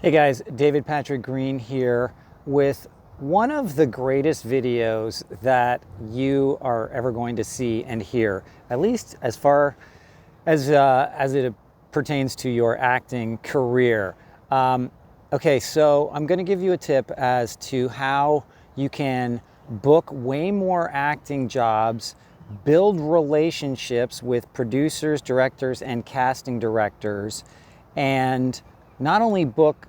Hey guys, David Patrick Green here with one of the greatest videos that you are ever going to see and hear, at least as far as it pertains to your acting career. Okay, so I'm going to give you a tip as to how you can book way more acting jobs, build relationships with producers, directors, and casting directors, and not only book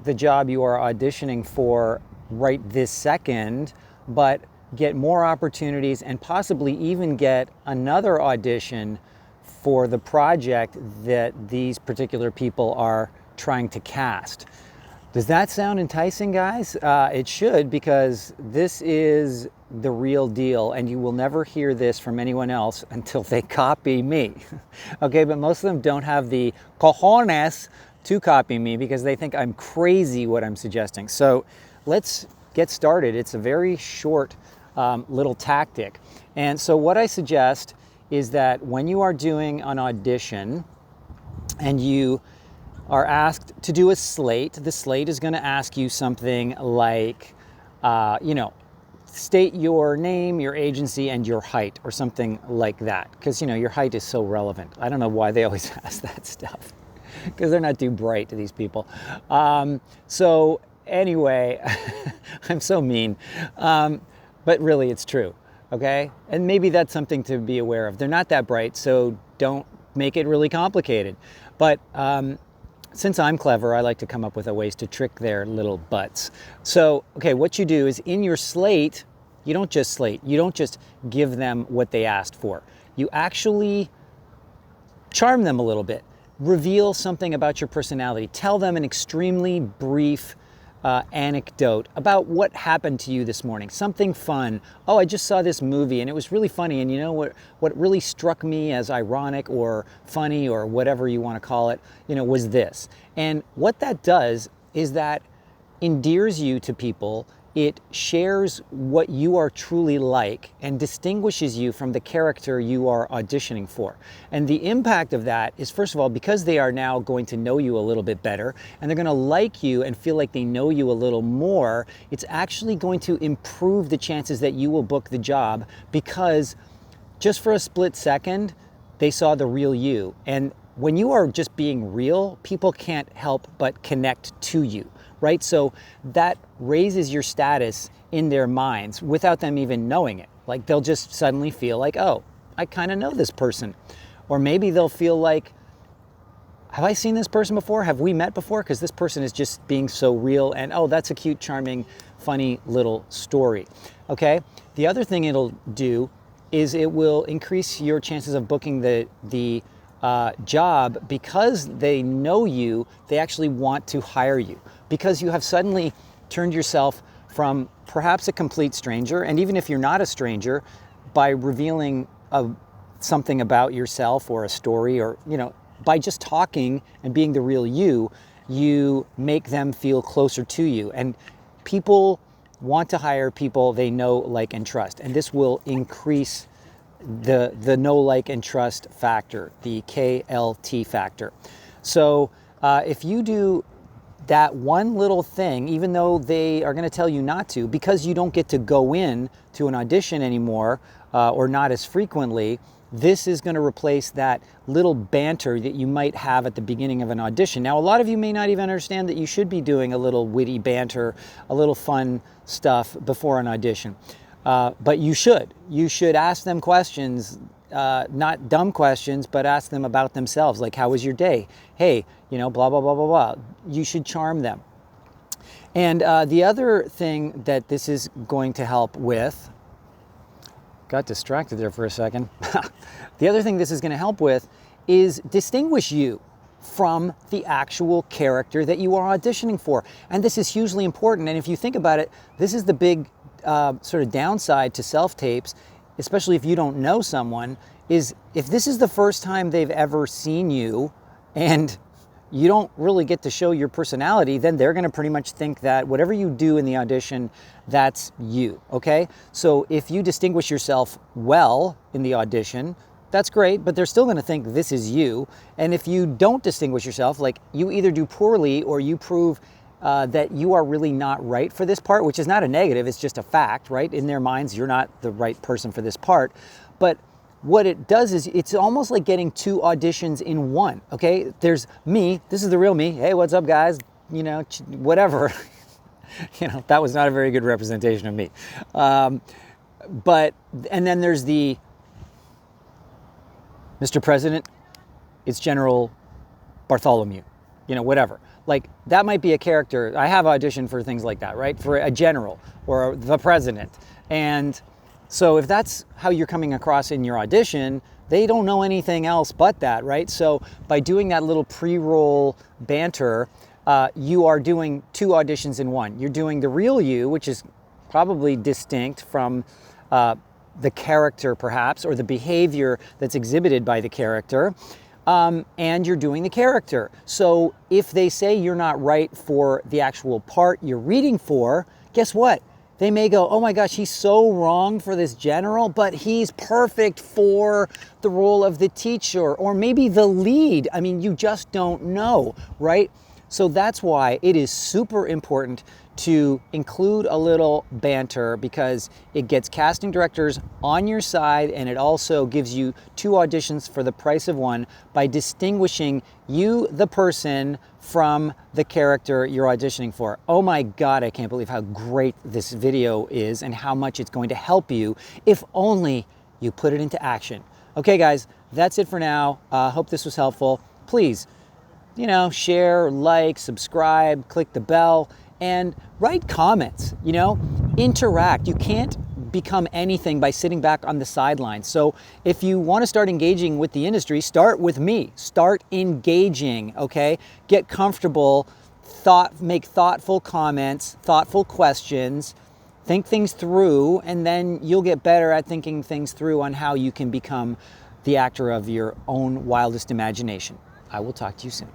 the job you are auditioning for right this second, but get more opportunities and possibly even get another audition for the project that these particular people are trying to cast. Does that sound enticing, guys? It should, because this is the real deal, and you will never hear this from anyone else until they copy me. Okay, but most of them don't have the cojones to copy me because they think I'm crazy what I'm suggesting. So let's get started. It's a very short little tactic. And so what I suggest is that when you are doing an audition and you are asked to do a slate, the slate is going to ask you something like, state your name, your agency, and your height, or something like that. Because, your height is so relevant. I don't know why they always ask that stuff, because they're not too bright to these people. So anyway, I'm so mean, but really it's true, okay? And maybe that's something to be aware of. They're not that bright, so don't make it really complicated. But since I'm clever, I like to come up with ways to trick their little butts. So, okay, what you do is in your slate, you don't just give them what they asked for. You actually charm them a little bit. Reveal something about your personality. Tell them an extremely brief anecdote about what happened to you this morning. Something fun. Oh, I just saw this movie and it was really funny. And you know what really struck me as ironic or funny or whatever you want to call it, was this. And what that does is that endears you to people. It shares what you are truly like and distinguishes you from the character you are auditioning for. And the impact of that is, first of all, because they are now going to know you a little bit better and they're going to like you and feel like they know you a little more, it's actually going to improve the chances that you will book the job, because just for a split second, they saw the real you. And when you are just being real, people can't help but connect to you. Right? So that raises your status in their minds without them even knowing it. Like, they'll just suddenly feel like, oh, I kind of know this person. Or maybe they'll feel like, have I seen this person before? Have we met before? Because this person is just being so real, and oh, that's a cute, charming, funny little story. Okay? The other thing it'll do is it will increase your chances of booking the job. Because they know you, they actually want to hire you, because you have suddenly turned yourself from perhaps a complete stranger, and even if you're not a stranger, by revealing something about yourself or a story, or by just talking and being the real you, you make them feel closer to you. And people want to hire people they know, like, and trust, and this will increase the know, like, and trust factor, the KLT factor. So if you do that one little thing, even though they are going to tell you not to, because you don't get to go in to an audition anymore, or not as frequently, this is going to replace that little banter that you might have at the beginning of an audition. Now, a lot of you may not even understand that you should be doing a little witty banter, a little fun stuff before an audition. But you should. You should ask them questions, not dumb questions, but ask them about themselves. Like, how was your day? Hey, blah, blah, blah, blah, blah. You should charm them. And the other thing that this is going to help with, got distracted there for a second. The other thing this is going to help with is distinguish you from the actual character that you are auditioning for. And this is hugely important. And if you think about it, this is the big sort of downside to self-tapes, especially if you don't know someone, is if this is the first time they've ever seen you and you don't really get to show your personality, then they're going to pretty much think that whatever you do in the audition, that's you, okay? So if you distinguish yourself well in the audition, that's great, but they're still going to think this is you. And if you don't distinguish yourself, like you either do poorly or you prove that you are really not right for this part, which is not a negative, it's just a fact, right? In their minds, you're not the right person for this part. But what it does is it's almost like getting 2 auditions in one, okay? There's me, this is the real me. Hey, what's up, guys? You know, whatever. You know, that was not a very good representation of me. And then there's the Mr. President, it's General Bartholomew, you know, whatever. Like, that might be a character. I have auditioned for things like that, right? For a general or the president. And so if that's how you're coming across in your audition, they don't know anything else but that, right? So by doing that little pre-roll banter, you are doing 2 auditions in one. You're doing the real you, which is probably distinct from the character perhaps, or the behavior that's exhibited by the character. And you're doing the character. So if they say you're not right for the actual part you're reading for, guess what? They may go, oh my gosh, he's so wrong for this general, but he's perfect for the role of the teacher or maybe the lead. I mean, you just don't know, right? So that's why it is super important to include a little banter, because it gets casting directors on your side, and it also gives you 2 auditions for the price of 1 by distinguishing you, the person, from the character you're auditioning for. Oh my God, I can't believe how great this video is and how much it's going to help you if only you put it into action. Okay guys, that's it for now. Hope this was helpful. Please, you know, share, like, subscribe, click the bell, and write comments, you know, interact. You can't become anything by sitting back on the sidelines. So if you want to start engaging with the industry, start with me. Start engaging, okay? Get comfortable, make thoughtful comments, thoughtful questions, think things through, and then you'll get better at thinking things through on how you can become the actor of your own wildest imagination. I will talk to you soon.